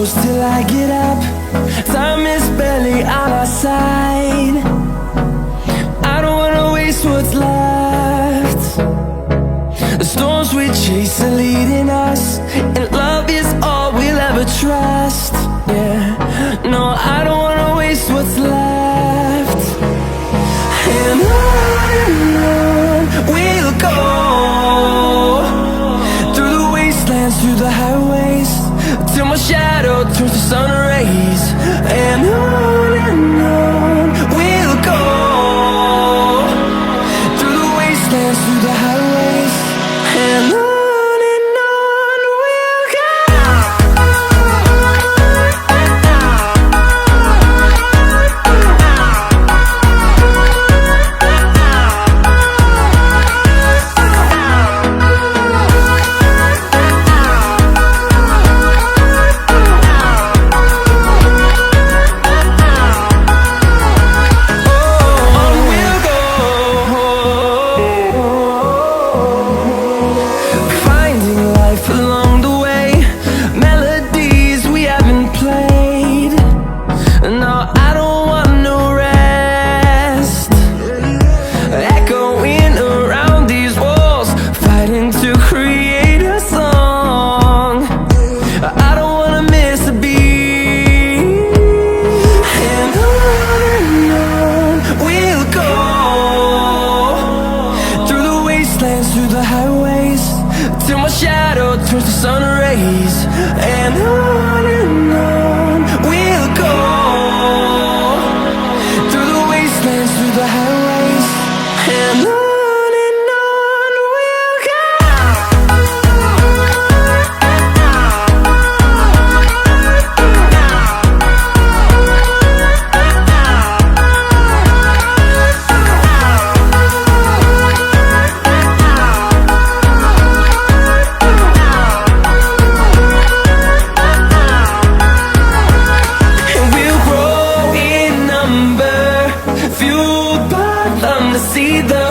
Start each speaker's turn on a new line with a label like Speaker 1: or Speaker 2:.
Speaker 1: close till I get up. Time is barely on our side. I don't wanna waste what's left. The storms we chase are leading us, and love is all we'll ever trust. Yeah, no, I don't wanna waste what's left. And on we'll go, through the wastelands, through the highways, till my shadow turns to sun rays. And on we'll go, through the wastelands, through the highways, and on we'll go. Along the way, melodies we haven't played. No, I don't want no rest. Echoing around these walls, fighting to create a song. I don't wanna miss a beat. And on we'll go, through the wastelands, through the highways, till my shadow turns to sun rays. And on we'll go, through the wastelands, through the highways, and on we'll go. Fueled by them to see the